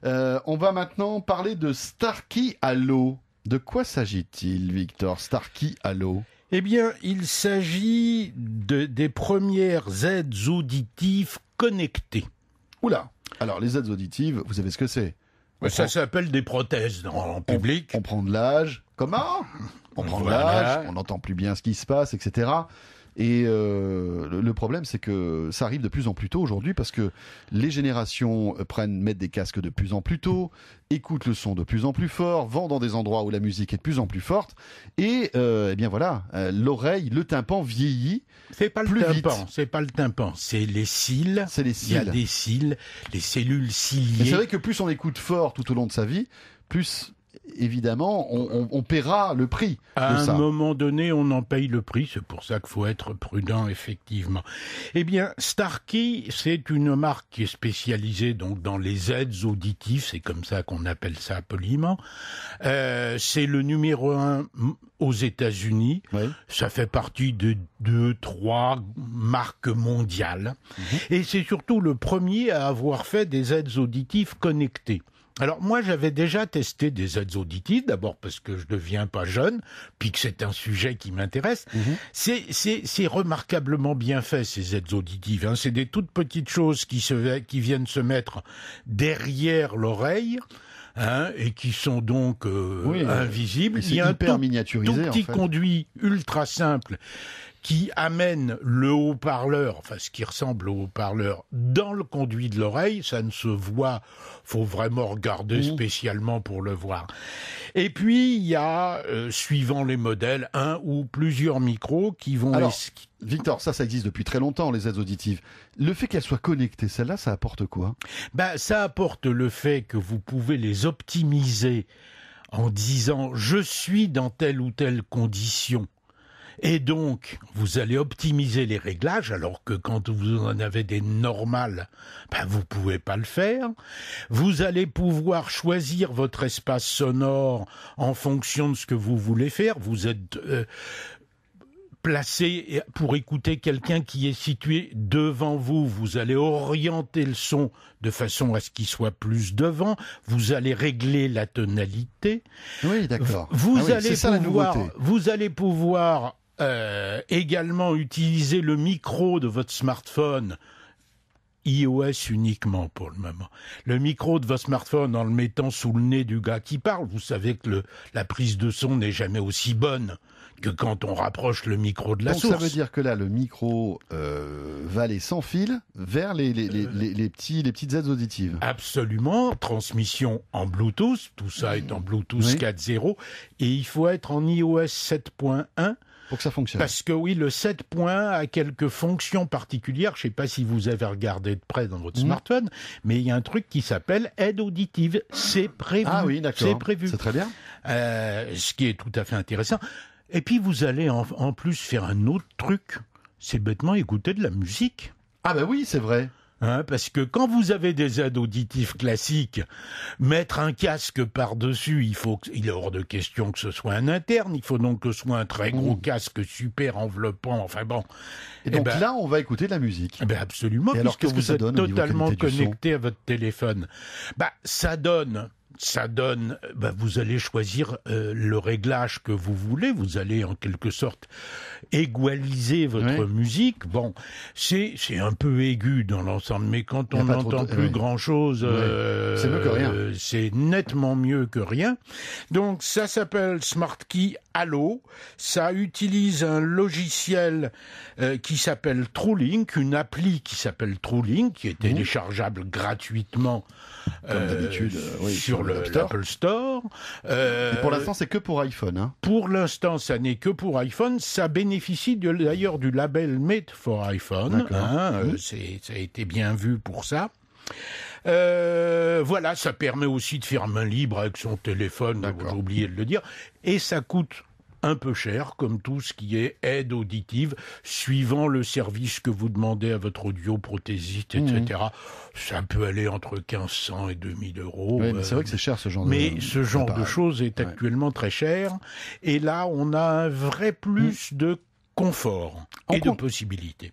On va maintenant parler de Starkey Halo. De quoi s'agit-il, Victor? Starkey Halo? Eh bien, il s'agit des premières aides auditives connectées. Oula! Alors, les aides auditives, vous savez ce que c'est? Ça s'appelle des prothèses en public. On prend de l'âge. Comment? On prend de l'âge, on n'entend plus bien ce qui se passe, etc. Et le problème, c'est que ça arrive de plus en plus tôt aujourd'hui parce que les générations mettent des casques de plus en plus tôt, écoutent le son de plus en plus fort, vont dans des endroits où la musique est de plus en plus forte. Et eh bien voilà, l'oreille, le tympan vieillit. C'est pas le tympan, c'est pas le tympan, c'est les cils. C'est les cils. Il y a des cils, les cellules ciliées. Mais c'est vrai que plus on écoute fort tout au long de sa vie, plus évidemment, on paiera le prix de ça. À un moment donné, on en paye le prix. C'est pour ça qu'il faut être prudent, effectivement. Eh bien, Starkey, c'est une marque qui est spécialisée donc dans les aides auditives. C'est comme ça qu'on appelle ça poliment. C'est le numéro 1 aux États-Unis. Oui. Ça fait partie de 2-3 marques mondiales. Et c'est surtout le premier à avoir fait des aides auditives connectées. Alors moi j'avais déjà testé des aides auditives, d'abord parce que je deviens pas jeune, puis que c'est un sujet qui m'intéresse. C'est remarquablement bien fait ces aides auditives. C'est des toutes petites choses qui viennent se mettre derrière l'oreille. Et qui sont donc invisibles. Il y a un tout petit conduit ultra simple qui amène le haut-parleur, enfin ce qui ressemble au haut-parleur, dans le conduit de l'oreille. Ça ne se voit, faut vraiment regarder spécialement pour le voir. Et puis il y a, suivant les modèles, un ou plusieurs micros qui vont... Alors, Victor, ça existe depuis très longtemps, les aides auditives. Le fait qu'elles soient connectées, celle-là, ça apporte quoi? Ça apporte le fait que vous pouvez les optimiser en disant « je suis dans telle ou telle condition ». Et donc, vous allez optimiser les réglages, alors que quand vous en avez des normales, vous pouvez pas le faire. Vous allez pouvoir choisir votre espace sonore en fonction de ce que vous voulez faire. Vous êtes placé pour écouter quelqu'un qui est situé devant vous. Vous allez orienter le son de façon à ce qu'il soit plus devant. Vous allez régler la tonalité. Oui, d'accord. Vous allez pouvoir également utiliser le micro de votre smartphone, iOS uniquement pour le moment. Le micro de votre smartphone en le mettant sous le nez du gars qui parle. Vous savez que la prise de son n'est jamais aussi bonne que quand on rapproche le micro de la source. Donc ça veut dire que là, le micro va aller sans fil vers les petites aides auditives. Absolument. Transmission en Bluetooth. Tout ça est en Bluetooth 4.0. Et il faut être en iOS 7.1. Pour que ça fonctionne. Parce que oui, le 7.1 a quelques fonctions particulières. Je ne sais pas si vous avez regardé de près dans votre smartphone, mais il y a un truc qui s'appelle aide auditive. C'est prévu. Ah oui, d'accord. C'est prévu. C'est très bien. Ce qui est tout à fait intéressant. Et puis vous allez en plus faire un autre truc. C'est bêtement écouter de la musique. Ah oui, c'est vrai. Parce que quand vous avez des aides auditives classiques, mettre un casque par-dessus, il est hors de question que ce soit un interne, il faut donc que ce soit un très gros casque super enveloppant, enfin bon. Et donc là, on va écouter de la musique. Absolument, et alors, puisque vous êtes totalement connecté à votre téléphone. Ça donne, vous allez choisir le réglage que vous voulez, vous allez en quelque sorte égaliser votre musique. Bon, c'est un peu aigu dans l'ensemble, mais quand on n'entend plus grand-chose, c'est mieux que rien. C'est nettement mieux que rien. Donc ça s'appelle Starkey Halo, ça utilise un logiciel qui s'appelle TrueLink, une appli qui s'appelle TrueLink, qui est téléchargeable gratuitement comme d'habitude, sur l'Apple Store. Et pour l'instant, c'est que pour iPhone. Pour l'instant, ça n'est que pour iPhone. Ça bénéficie d'ailleurs du label Made for iPhone. Ça a été bien vu pour ça. Voilà, ça permet aussi de faire main libre avec son téléphone, j'ai oublié de le dire. Et ça coûte un peu cher, comme tout ce qui est aide auditive, suivant le service que vous demandez à votre audioprothésiste, etc. Ça peut aller entre 1500 et 2000 euros. Oui, mais c'est vrai que c'est cher ce genre de choses est actuellement très cher. Et là, on a un vrai plus de confort et de possibilités.